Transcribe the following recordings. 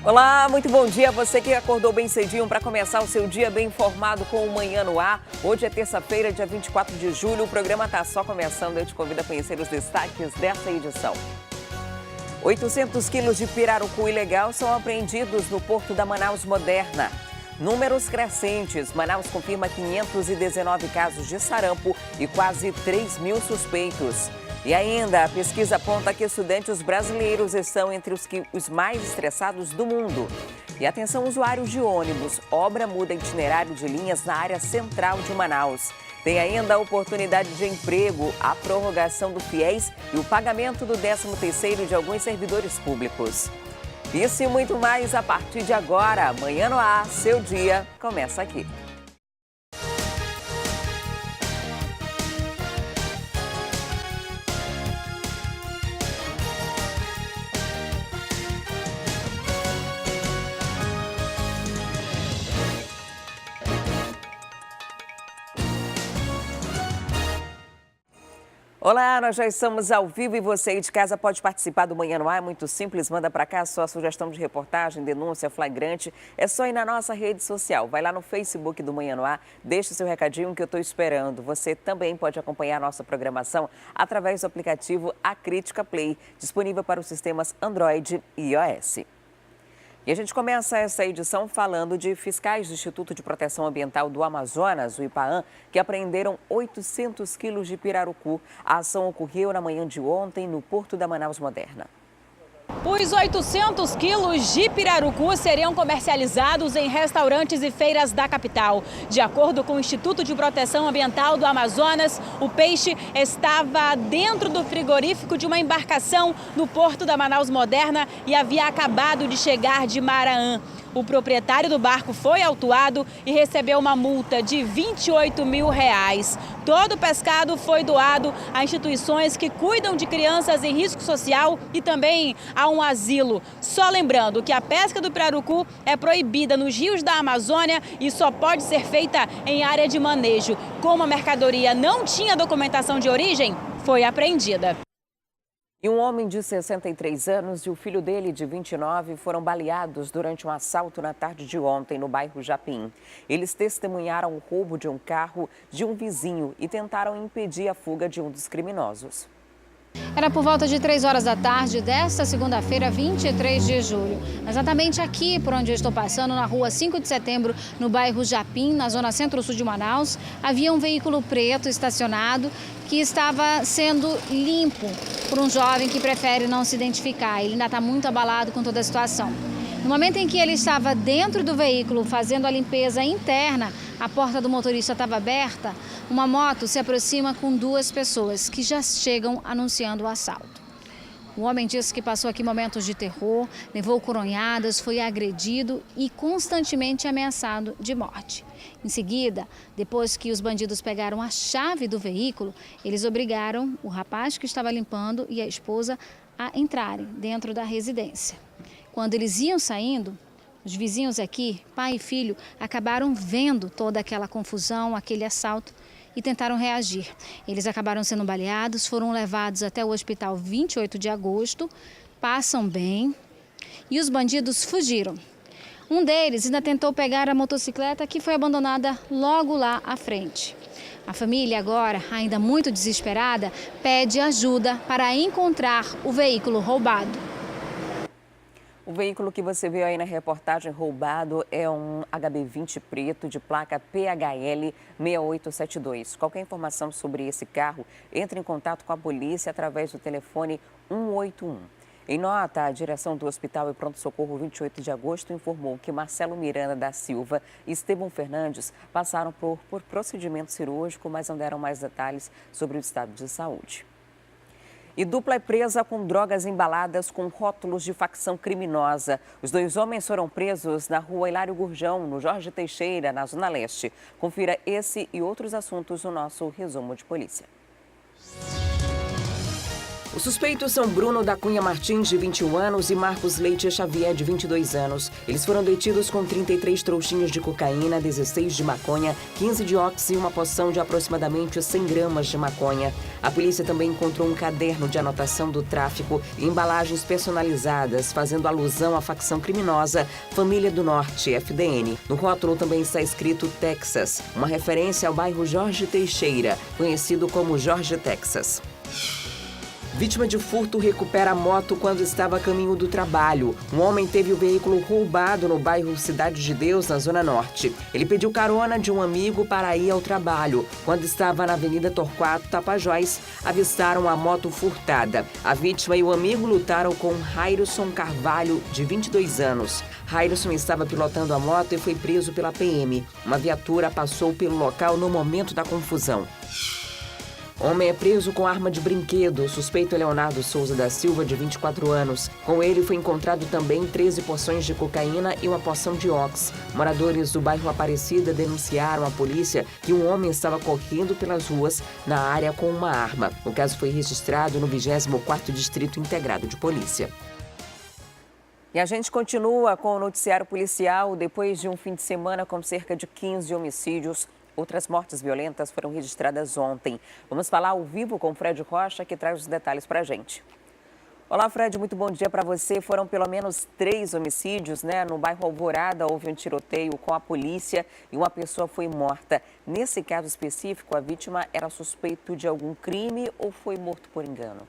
Olá, muito bom dia. Você que acordou bem cedinho para começar o seu dia bem informado com o Manhã no Ar. Hoje é terça-feira, dia 24 de julho. O programa está só começando. Eu te convido a conhecer os destaques dessa edição. 800 quilos de pirarucu ilegal são apreendidos no porto da Manaus Moderna. Números crescentes. Manaus confirma 519 casos de sarampo e quase 3 mil suspeitos. E ainda, a pesquisa aponta que estudantes brasileiros estão entre os mais estressados do mundo. E atenção, usuários de ônibus. Obra muda itinerário de linhas na área central de Manaus. Tem ainda a oportunidade de emprego, a prorrogação do FIES e o pagamento do 13º de alguns servidores públicos. Isso e muito mais a partir de agora. Manhã no Ar, seu dia começa aqui. Olá, nós já estamos ao vivo e você aí de casa pode participar do Manhã no Ar. É muito simples, manda para cá a sua sugestão de reportagem, denúncia, flagrante. É só ir na nossa rede social. Vai lá no Facebook do Manhã no Ar, deixa o seu recadinho que eu estou esperando. Você também pode acompanhar a nossa programação através do aplicativo A Crítica Play, disponível para os sistemas Android e iOS. E a gente começa essa edição falando de fiscais do Instituto de Proteção Ambiental do Amazonas, o IPAAM, que apreenderam 800 quilos de pirarucu. A ação ocorreu na manhã de ontem no Porto da Manaus Moderna. Os 800 quilos de pirarucu seriam comercializados em restaurantes e feiras da capital. De acordo com o Instituto de Proteção Ambiental do Amazonas, o peixe estava dentro do frigorífico de uma embarcação no Porto da Manaus Moderna e havia acabado de chegar de Maraã. O proprietário do barco foi autuado e recebeu uma multa de R$28 mil. Todo o pescado foi doado a instituições que cuidam de crianças em risco social e também a um asilo. Só lembrando que a pesca do pirarucu é proibida nos rios da Amazônia e só pode ser feita em área de manejo. Como a mercadoria não tinha documentação de origem, foi apreendida. E um homem de 63 anos e o filho dele, de 29, foram baleados durante um assalto na tarde de ontem no bairro Japim. Eles testemunharam o roubo de um carro de um vizinho e tentaram impedir a fuga de um dos criminosos. Era por volta de 3 horas da tarde desta segunda-feira, 23 de julho. Exatamente aqui por onde eu estou passando, na rua 5 de setembro, no bairro Japim, na zona centro-sul de Manaus, havia um veículo preto estacionado que estava sendo limpo por um jovem que prefere não se identificar. Ele ainda está muito abalado com toda a situação. No momento em que ele estava dentro do veículo fazendo a limpeza interna, a porta do motorista estava aberta, uma moto se aproxima com 2 pessoas que já chegam anunciando o assalto. O homem disse que passou aqui momentos de terror, levou coronhadas, foi agredido e constantemente ameaçado de morte. Em seguida, depois que os bandidos pegaram a chave do veículo, eles obrigaram o rapaz que estava limpando e a esposa a entrarem dentro da residência. Quando eles iam saindo, os vizinhos aqui, pai e filho, acabaram vendo toda aquela confusão, aquele assalto e tentaram reagir. Eles acabaram sendo baleados, foram levados até o hospital 28 de agosto, passam bem e os bandidos fugiram. Um deles ainda tentou pegar a motocicleta que foi abandonada logo lá à frente. A família agora, ainda muito desesperada, pede ajuda para encontrar o veículo roubado. O veículo que você viu aí na reportagem roubado é um HB20 preto de placa PHL 6872. Qualquer informação sobre esse carro, entre em contato com a polícia através do telefone 181. Em nota, a direção do Hospital e Pronto-Socorro 28 de agosto informou que Marcelo Miranda da Silva e Estevão Fernandes passaram por procedimento cirúrgico, mas não deram mais detalhes sobre o estado de saúde. E dupla é presa com drogas embaladas com rótulos de facção criminosa. Os 2 homens foram presos na rua Hilário Gurjão, no Jorge Teixeira, na Zona Leste. Confira esse e outros assuntos no nosso resumo de polícia. Os suspeitos são Bruno da Cunha Martins, de 21 anos, e Marcos Leite Xavier, de 22 anos. Eles foram detidos com 33 trouxinhas de cocaína, 16 de maconha, 15 de oxi e uma poção de aproximadamente 100 gramas de maconha. A polícia também encontrou um caderno de anotação do tráfico e embalagens personalizadas, fazendo alusão à facção criminosa Família do Norte, FDN. No rótulo também está escrito Texas, uma referência ao bairro Jorge Teixeira, conhecido como Jorge Texas. Vítima de furto recupera a moto quando estava a caminho do trabalho. Um homem teve o veículo roubado no bairro Cidade de Deus, na Zona Norte. Ele pediu carona de um amigo para ir ao trabalho. Quando estava na Avenida Torquato Tapajós, avistaram a moto furtada. A vítima e o amigo lutaram com Jairson Carvalho, de 22 anos. Jairson estava pilotando a moto e foi preso pela PM. Uma viatura passou pelo local no momento da confusão. Homem é preso com arma de brinquedo. O suspeito é Leonardo Souza da Silva, de 24 anos. Com ele foi encontrado também 13 porções de cocaína e uma porção de ox. Moradores do bairro Aparecida denunciaram à polícia que um homem estava correndo pelas ruas na área com uma arma. O caso foi registrado no 24º Distrito Integrado de Polícia. E a gente continua com o noticiário policial. Depois de um fim de semana com cerca de 15 homicídios, outras mortes violentas foram registradas ontem. Vamos falar ao vivo com o Fred Rocha, que traz os detalhes para a gente. Olá, Fred, muito bom dia para você. Foram pelo menos 3 homicídios, né? No bairro Alvorada houve um tiroteio com a polícia e uma pessoa foi morta. Nesse caso específico, a vítima era suspeito de algum crime ou foi morto por engano?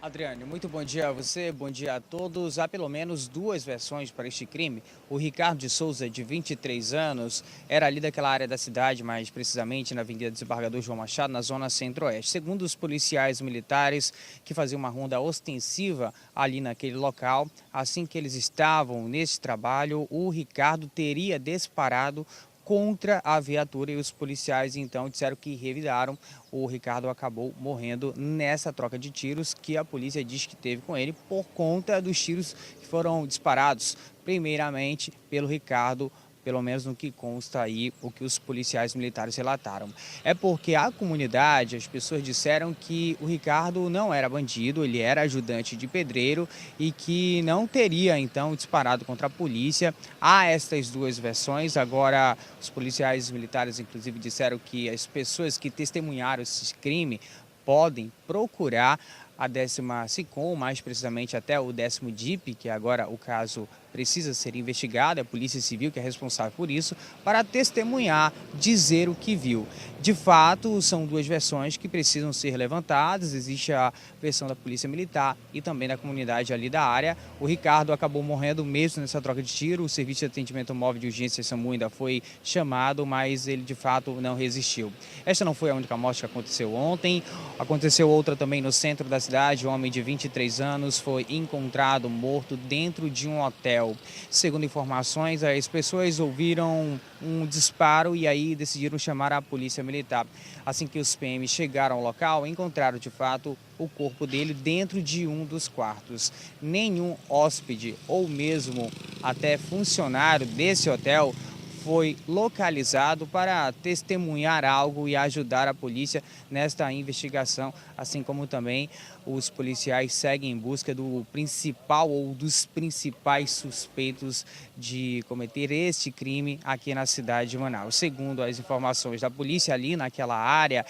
Adriane, muito bom dia a você, bom dia a todos. Há pelo menos 2 versões para este crime. O Ricardo de Souza, de 23 anos, era ali daquela área da cidade, mais precisamente na Avenida Desembargador João Machado, na zona centro-oeste. Segundo os policiais militares que faziam uma ronda ostensiva ali naquele local, assim que eles estavam nesse trabalho, o Ricardo teria disparado contra a viatura e os policiais então disseram que revidaram. O Ricardo acabou morrendo nessa troca de tiros que a polícia diz que teve com ele por conta dos tiros que foram disparados primeiramente pelo Ricardo, pelo menos no que consta aí o que os policiais militares relataram. É porque a comunidade, as pessoas disseram que o Ricardo não era bandido, ele era ajudante de pedreiro e que não teria então disparado contra a polícia. Há estas 2 versões. Agora os policiais militares inclusive disseram que as pessoas que testemunharam esse crime podem procurar a 10ª SICOM, mais precisamente até o 10º DIP, que agora o caso precisa ser investigado, é a Polícia Civil que é responsável por isso, para testemunhar, dizer o que viu. De fato, são 2 versões que precisam ser levantadas, existe a versão da Polícia Militar e também da comunidade ali da área. O Ricardo acabou morrendo mesmo nessa troca de tiro, o Serviço de Atendimento Móvel de Urgência SAMU ainda foi chamado, mas ele de fato não resistiu. Esta não foi a única morte que aconteceu ontem, aconteceu outra também no centro da cidade. Um homem de 23 anos foi encontrado morto dentro de um hotel. Segundo informações, as pessoas ouviram um disparo e aí decidiram chamar a polícia militar. Assim que os PMs chegaram ao local, encontraram de fato o corpo dele dentro de um dos quartos. Nenhum hóspede ou mesmo até funcionário desse hotel foi localizado para testemunhar algo e ajudar a polícia nesta investigação, assim como também os policiais seguem em busca do principal ou dos principais suspeitos de cometer este crime aqui na cidade de Manaus. Segundo as informações da polícia, ali naquela área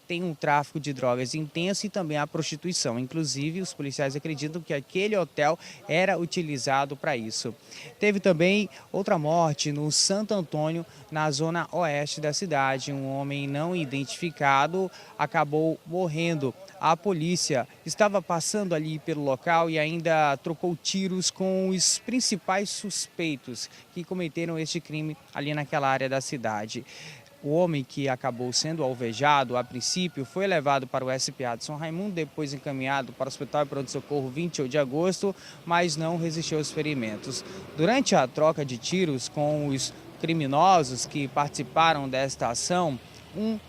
tem um tráfico de drogas intenso e também a prostituição. Inclusive, os policiais acreditam que aquele hotel era utilizado para isso. Teve também outra morte no Santo Antônio, na zona oeste da cidade. Um homem não identificado acabou morrendo. A polícia estava passando ali pelo local e ainda trocou tiros com os principais suspeitos que cometeram este crime ali naquela área da cidade. O homem que acabou sendo alvejado, a princípio, foi levado para o SPA de São Raimundo, depois encaminhado para o Hospital de Pronto-Socorro 28 de agosto, mas não resistiu aos ferimentos. Durante a troca de tiros com os criminosos que participaram desta ação, um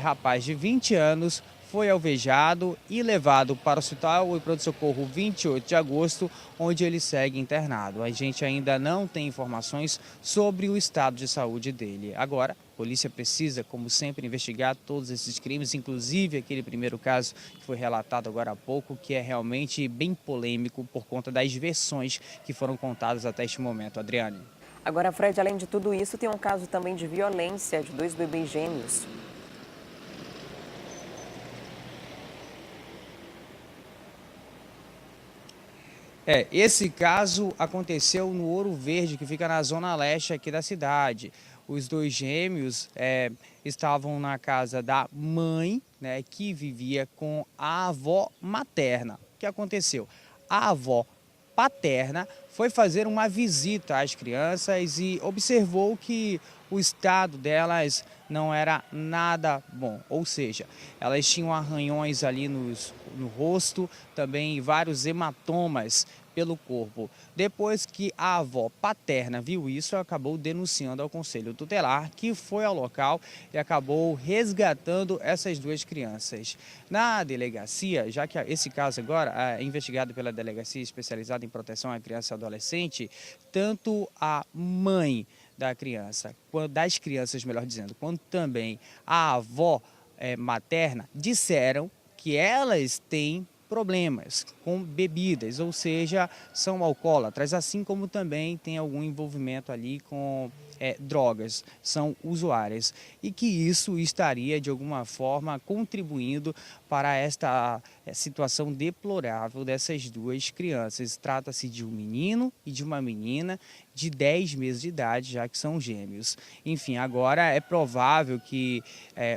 rapaz de 20 anos foi alvejado e levado para o Hospital de Pronto-Socorro 28 de agosto, onde ele segue internado. A gente ainda não tem informações sobre o estado de saúde dele. Agora, A polícia precisa, como sempre, investigar todos esses crimes, inclusive aquele primeiro caso que foi relatado agora há pouco, que é realmente bem polêmico por conta das versões que foram contadas até este momento. Adriane. Agora, Fred, além de tudo isso, tem um caso também de violência de 2 bebês gêmeos. Esse caso aconteceu no Ouro Verde, que fica na zona leste aqui da cidade. Os 2 gêmeos estavam na casa da mãe, né, que vivia com a avó materna. O que aconteceu? A avó paterna foi fazer uma visita às crianças e observou que o estado delas não era nada bom, ou seja, elas tinham arranhões ali no rosto, também vários hematomas pelo corpo. Depois que a avó paterna viu isso, acabou denunciando ao Conselho Tutelar, que foi ao local e acabou resgatando essas 2 crianças. Na delegacia, já que esse caso agora é investigado pela Delegacia Especializada em Proteção à Criança e Adolescente, tanto a mãe das crianças, melhor dizendo, quanto também a avó materna, disseram que elas têm problemas com bebidas, ou seja, são alcoólatras, assim como também tem algum envolvimento ali com drogas, são usuárias, e que isso estaria de alguma forma contribuindo para esta situação deplorável dessas 2 crianças. Trata-se de um menino e de uma menina de 10 meses de idade, já que são gêmeos. Enfim, agora é provável que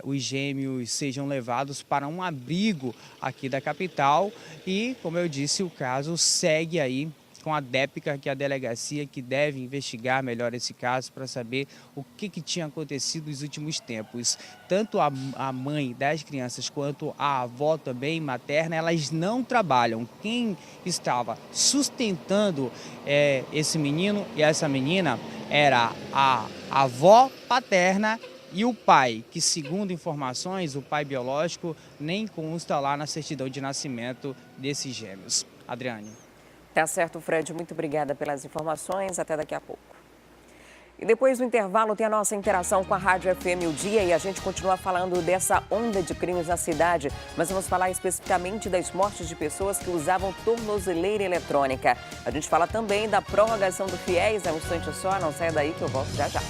os gêmeos sejam levados para um abrigo aqui da capital e, como eu disse, o caso segue aí com a DEPCA, que é a delegacia que deve investigar melhor esse caso para saber o que tinha acontecido nos últimos tempos. Tanto a mãe das crianças quanto a avó também materna, elas não trabalham. Quem estava sustentando esse menino e essa menina era a avó paterna e o pai, que segundo informações, o pai biológico nem consta lá na certidão de nascimento desses gêmeos. Adriane. Tá certo, Fred. Muito obrigada pelas informações. Até daqui a pouco. E depois do intervalo tem a nossa interação com a Rádio FM O Dia e a gente continua falando dessa onda de crimes na cidade, mas vamos falar especificamente das mortes de pessoas que usavam tornozeleira eletrônica. A gente fala também da prorrogação do FIES, é um instante só, não saia daí que eu volto já já.